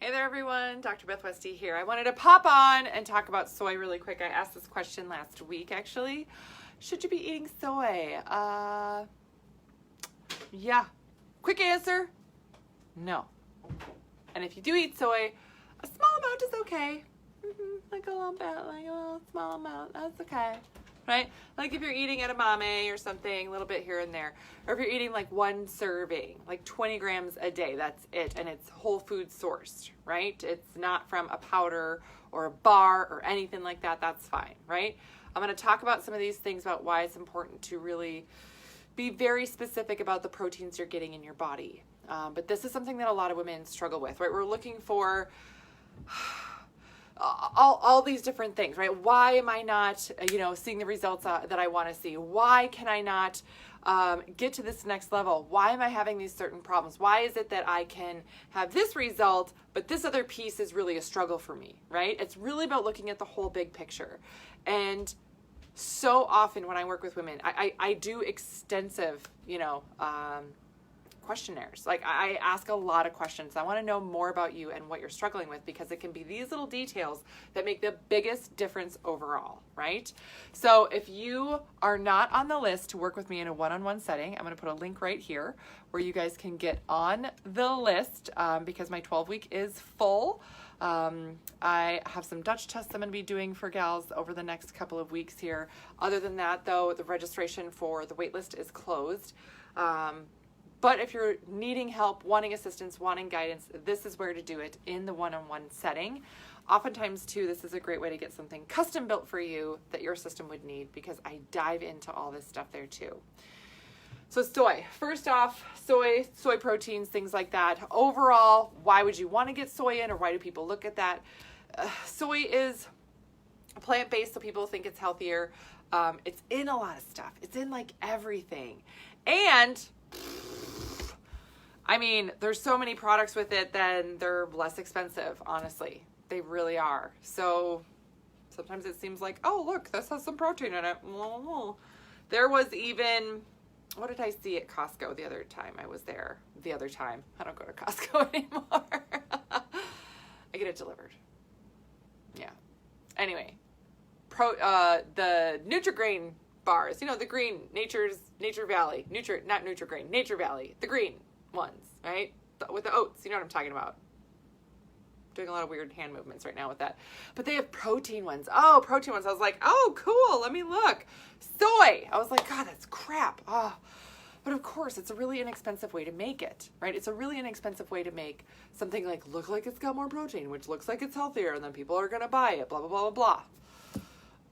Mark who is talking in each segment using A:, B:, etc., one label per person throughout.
A: Hey there everyone, Dr. Beth Westie here. I wanted to pop on and talk about soy really quick. I asked this question last week actually. Should you be eating soy? Yeah. Quick answer, no. And if you do eat soy, a small amount is okay. Like a little bit, like a little small amount, that's okay. Right? Like if you're eating edamame or something, a little bit here and there. Or if you're eating like one serving, like 20 grams a day, that's it. And it's whole food sourced, right? It's not from a powder or a bar or anything like that. That's fine, right? I'm going to talk about some of these things about why it's important to really be very specific about the proteins you're getting in your body. But this is something that a lot of women struggle with, right? We're looking for all these different things, right? Why am I not, seeing the results that I want to see? Why can I not get to this next level? Why am I having these certain problems? Why is it that I can have this result, but this other piece is really a struggle for me, right? It's really about looking at the whole big picture. And so often when I work with women, I do extensive, questionnaires. Like I ask a lot of questions. I want to know more about you and what you're struggling with, because it can be these little details that make the biggest difference overall, right? So if you are not on the list to work with me in a one-on-one setting, I'm going to put a link right here where you guys can get on the list because my 12-week is full. I have some Dutch tests I'm going to be doing for gals over the next couple of weeks here. Other than that, though, the registration for the waitlist is closed. But if you're needing help, wanting assistance, wanting guidance, this is where to do it in the one-on-one setting. Oftentimes, too, this is a great way to get something custom built for you that your system would need, because I dive into all this stuff there, too. So soy. First off, soy proteins, things like that. Overall, why would you want to get soy in, or why do people look at that? Soy is plant-based, so people think it's healthier. It's in a lot of stuff. It's in like everything. And I mean, there's so many products with it, then they're less expensive, honestly. They really are. So sometimes it seems like, oh, look, this has some protein in it. There was even, what did I see at Costco the other time I was there? The other time. I don't go to Costco anymore. I get it delivered. Yeah. Anyway, the Nutri-Grain bars, the green, Nature Valley, not Nutri-Grain, Nature Valley, the green ones, right? With the oats, you know what I'm talking about. Doing a lot of weird hand movements right now with that. But they have protein ones. Oh, protein ones. I was like, oh, cool. Let me look. Soy. I was like, God, that's crap. Oh. But of course, it's a really inexpensive way to make it, right? It's a really inexpensive way to make something like look like it's got more protein, which looks like it's healthier, and then people are going to buy it, blah, blah, blah, blah,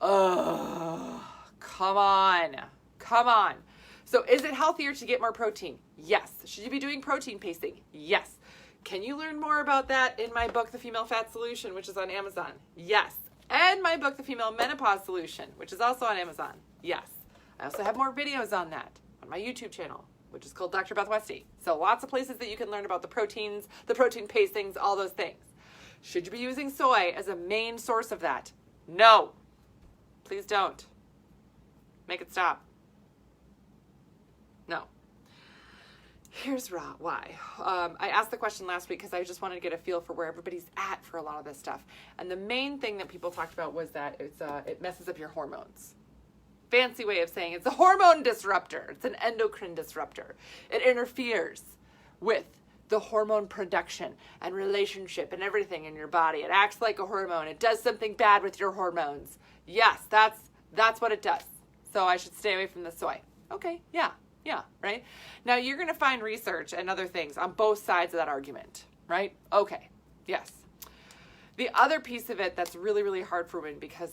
A: blah. Come on. So is it healthier to get more protein? Yes. Should you be doing protein pasting? Yes. Can you learn more about that in my book, The Female Fat Solution, which is on Amazon? Yes. And my book, The Female Menopause Solution, which is also on Amazon? Yes. I also have more videos on that on my YouTube channel, which is called Dr. Beth Westie. So lots of places that you can learn about the proteins, the protein pastings, all those things. Should you be using soy as a main source of that? No. Please don't. Make it stop. No. Here's why. I asked the question last week because I just wanted to get a feel for where everybody's at for a lot of this stuff. And the main thing that people talked about was that it messes up your hormones. Fancy way of saying it's a hormone disruptor. It's an endocrine disruptor. It interferes with the hormone production and relationship and everything in your body. It acts like a hormone. It does something bad with your hormones. Yes, that's what it does. So I should stay away from the soy. Okay, yeah, right? Now you're going to find research and other things on both sides of that argument, right? Okay, yes. The other piece of it that's really, really hard for women, because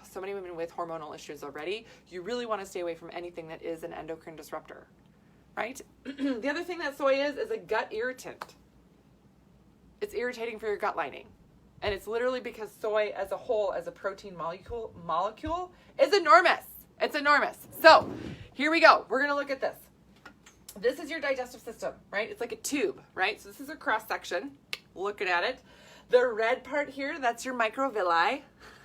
A: so many women with hormonal issues already, you really want to stay away from anything that is an endocrine disruptor, right? The other thing that soy is a gut irritant. It's irritating for your gut lining. And it's literally because soy as a whole, as a protein molecule is enormous. It's enormous. So here we go. We're going to look at this. This is your digestive system, right? It's like a tube, right? So this is a cross section. Looking at it. The red part here, that's your microvilli.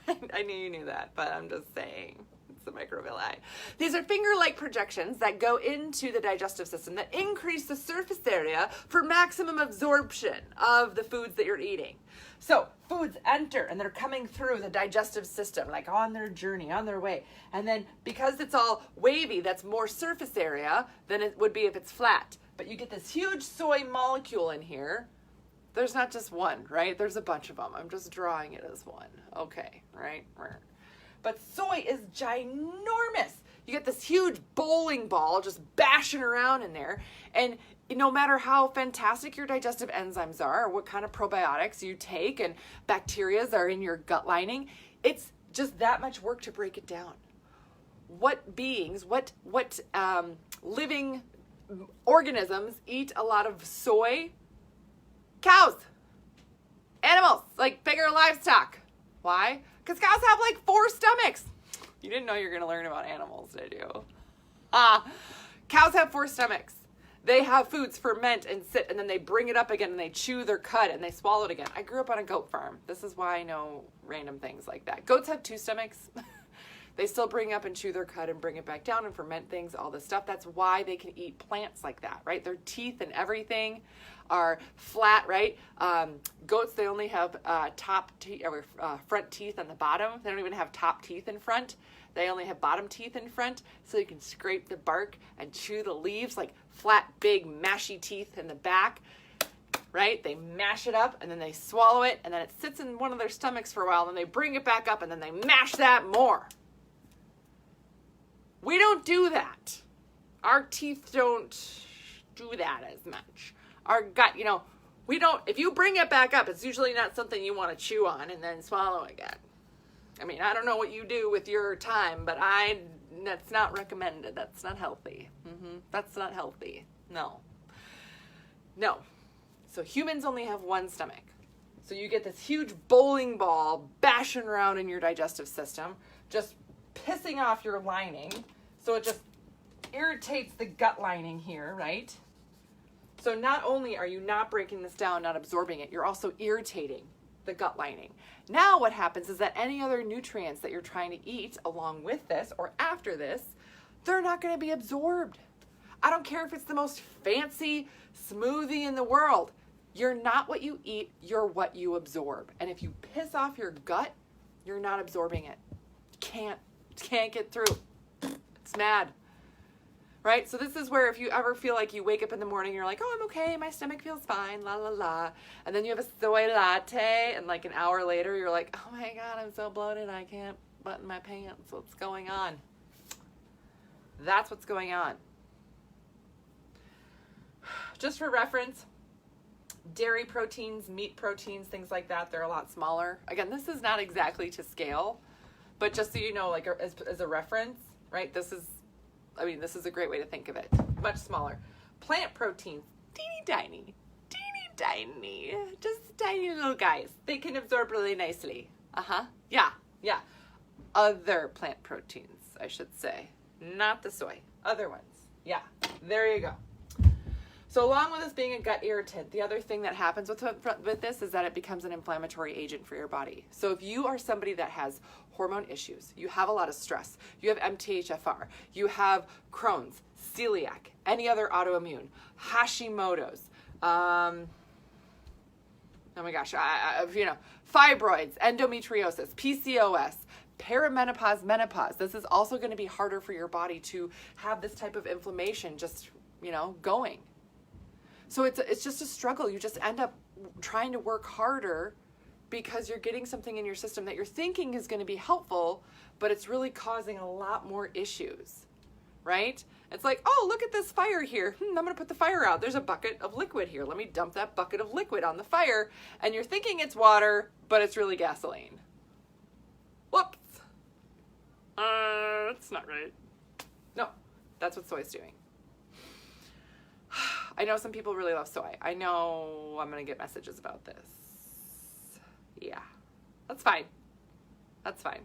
A: I knew you knew that, but I'm just saying. the microvilli. These are finger-like projections that go into the digestive system that increase the surface area for maximum absorption of the foods that you're eating. So foods enter and they're coming through the digestive system, like on their journey, on their way. And then because it's all wavy, that's more surface area than it would be if it's flat. But you get this huge soy molecule in here. There's not just one, right? There's a bunch of them. I'm just drawing it as one. Okay, right? But soy is ginormous. You get this huge bowling ball just bashing around in there. And no matter how fantastic your digestive enzymes are, or what kind of probiotics you take and bacteria are in your gut lining, it's just that much work to break it down. What beings, what living organisms eat a lot of soy? Cows. Animals, like bigger livestock. Why? Because cows have like 4 stomachs. You didn't know you were going to learn about animals, did you? Cows have 4 stomachs. They have foods ferment and sit, and then they bring it up again, and they chew their cud, and they swallow it again. I grew up on a goat farm. This is why I know random things like that. Goats have 2 stomachs. They still bring up and chew their cud and bring it back down and ferment things, all this stuff. That's why they can eat plants like that, right? Their teeth and everything are flat, right? Goats, they only have front teeth on the bottom. They don't even have top teeth in front. They only have bottom teeth in front, so you can scrape the bark and chew the leaves, like flat, big, mashy teeth in the back, right? They mash it up, and then they swallow it, and then it sits in one of their stomachs for a while, and then they bring it back up, and then they mash that more. We don't do that. Our teeth don't do that as much. Our gut, we don't, if you bring it back up, it's usually not something you want to chew on and then swallow again. I mean, I don't know what you do with your time, but that's not recommended. That's not healthy. That's not healthy. No. So humans only have 1 stomach. So you get this huge bowling ball bashing around in your digestive system, just pissing off your lining. So it just irritates the gut lining here, right? So not only are you not breaking this down, not absorbing it, you're also irritating the gut lining. Now what happens is that any other nutrients that you're trying to eat along with this or after this, they're not going to be absorbed. I don't care if it's the most fancy smoothie in the world. You're not what you eat, you're what you absorb. And if you piss off your gut, you're not absorbing it. You can't get through. It's mad. Right? So this is where if you ever feel like you wake up in the morning, you're like, oh, I'm okay, my stomach feels fine, la la la. And then you have a soy latte, and like an hour later, you're like, oh my God, I'm so bloated, I can't button my pants. What's going on? That's what's going on. Just for reference, dairy proteins, meat proteins, things like that, they're a lot smaller. Again, this is not exactly to scale, but just so you know, like as a reference, right? This is a great way to think of it. Much smaller. Plant proteins, teeny tiny, just tiny little guys. They can absorb really nicely. Yeah. Other plant proteins, I should say. Not the soy. Other ones. Yeah, there you go. So along with this being a gut irritant, the other thing that happens with this is that it becomes an inflammatory agent for your body. So if you are somebody that has hormone issues, you have a lot of stress, you have MTHFR, you have Crohn's, celiac, any other autoimmune, Hashimoto's, oh my gosh, fibroids, endometriosis, PCOS, perimenopause, menopause. This is also going to be harder for your body to have this type of inflammation just, going. So it's just a struggle. You just end up trying to work harder because you're getting something in your system that you're thinking is going to be helpful, but it's really causing a lot more issues, right? It's like, oh, look at this fire here. I'm going to put the fire out. There's a bucket of liquid here. Let me dump that bucket of liquid on the fire. And you're thinking it's water, but it's really gasoline. Whoops. That's not right. No, that's what soy's doing. I know some people really love soy. I know I'm going to get messages about this. Yeah, that's fine. That's fine.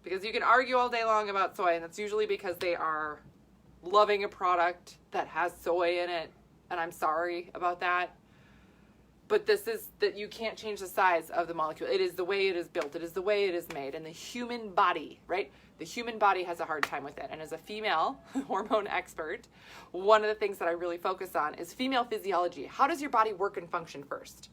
A: Because you can argue all day long about soy, and that's usually because they are loving a product that has soy in it, and I'm sorry about that. But this is that you can't change the size of the molecule. It is the way it is built. It is the way it is made. And the human body, right? The human body has a hard time with it. And as a female hormone expert, one of the things that I really focus on is female physiology. How does your body work and function first?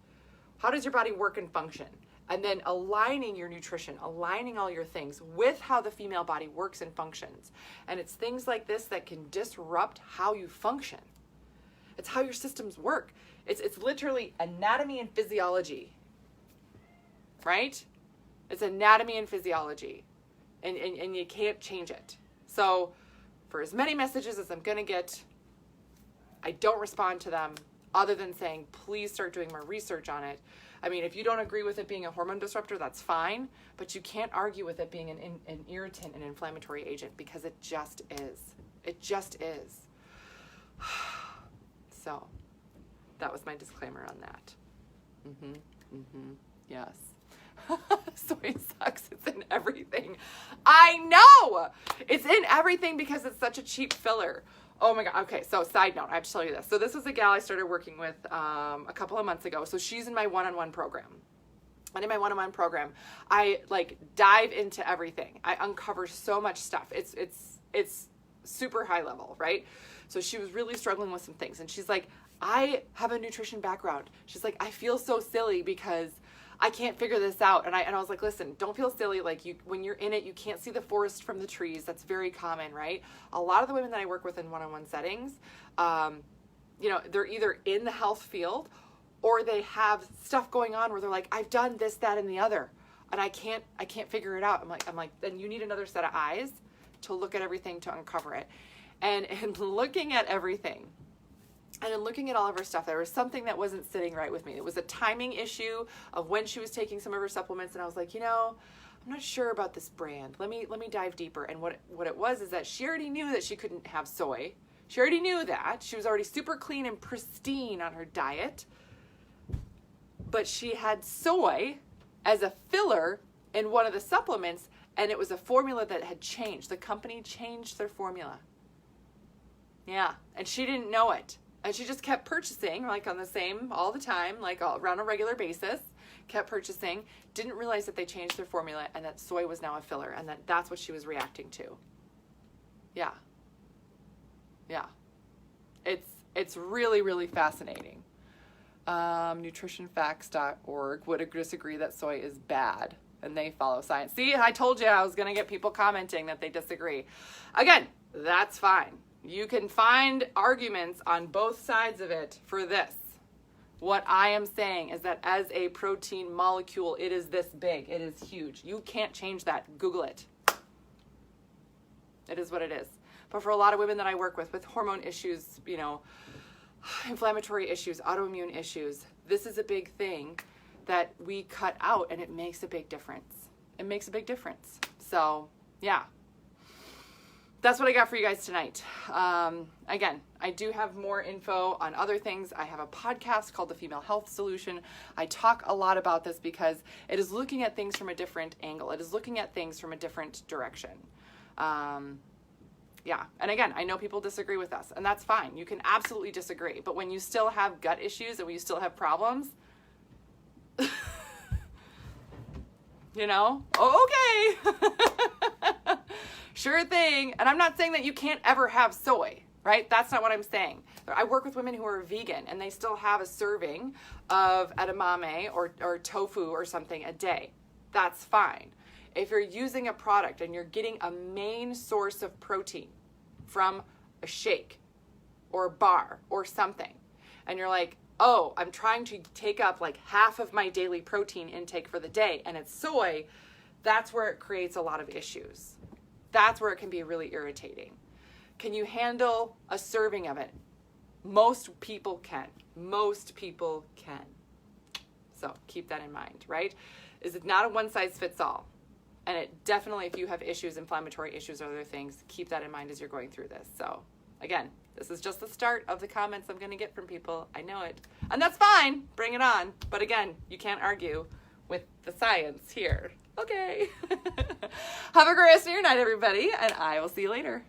A: How does your body work and function? And then aligning your nutrition, aligning all your things with how the female body works and functions. And it's things like this that can disrupt how you function. It's how your systems work. It's literally anatomy and physiology, right? It's anatomy and physiology, and you can't change it. So for as many messages as I'm going to get, I don't respond to them other than saying, please start doing more research on it. I mean, if you don't agree with it being a hormone disruptor, that's fine, but you can't argue with it being an irritant and inflammatory agent because it just is. It just is. So that was my disclaimer on that. Yes. Soy sucks. It's in everything. I know! It's in everything because it's such a cheap filler. Oh my God. Okay, so side note, I have to tell you this. So this was a gal I started working with a couple of months ago. So she's in my one-on-one program. And in my one-on-one program, I dive into everything. I uncover so much stuff. It's super high level, right? So she was really struggling with some things. And she's like, I have a nutrition background. She's like, I feel so silly because I can't figure this out. And I was like, listen, don't feel silly. Like when you're in it, you can't see the forest from the trees. That's very common, right? A lot of the women that I work with in one-on-one settings, they're either in the health field or they have stuff going on where they're like, I've done this, that, and the other, and I can't figure it out. I'm like, then you need another set of eyes to look at everything, to uncover it. And looking at everything, and in looking at all of her stuff, there was something that wasn't sitting right with me. It was a timing issue of when she was taking some of her supplements, and I was like, I'm not sure about this brand. Let me dive deeper. And what it was is that she already knew that she couldn't have soy. She already knew that. She was already super clean and pristine on her diet. But she had soy as a filler in one of the supplements, and it was a formula that had changed. The company changed their formula. Yeah, and she didn't know it. And she just kept purchasing, on the same, all the time, around a regular basis, kept purchasing, didn't realize that they changed their formula and that soy was now a filler, and that's what she was reacting to. Yeah. Yeah. It's really, really fascinating. Nutritionfacts.org would disagree that soy is bad, and they follow science. See, I told you I was going to get people commenting that they disagree. Again, that's fine. You can find arguments on both sides of it for this. What I am saying is that as a protein molecule, it is this big. It is huge. You can't change that. Google it. It is what it is. But for a lot of women that I work with hormone issues, inflammatory issues, autoimmune issues, this is a big thing that we cut out, and it makes a big difference. It makes a big difference. So, yeah. That's what I got for you guys tonight. Again, I do have more info on other things. I have a podcast called The Female Health Solution. I talk a lot about this because it is looking at things from a different angle. It is looking at things from a different direction. Yeah. And again, I know people disagree with us, and that's fine. You can absolutely disagree. But when you still have gut issues and when you still have problems, okay. Sure thing. And I'm not saying that you can't ever have soy, right? That's not what I'm saying. I work with women who are vegan and they still have a serving of edamame or tofu or something a day. That's fine. If you're using a product and you're getting a main source of protein from a shake or a bar or something, and you're like, oh, I'm trying to take up half of my daily protein intake for the day and it's soy, that's where it creates a lot of issues. That's where it can be really irritating. Can you handle a serving of it? Most people can. Most people can. So keep that in mind, right? Is it not a one size fits all? And it definitely, if you have issues, inflammatory issues or other things, keep that in mind as you're going through this. So again, this is just the start of the comments I'm going to get from people. I know it. And that's fine. Bring it on. But again, you can't argue with the science here. Okay. Have a great rest of your night, everybody, and I will see you later.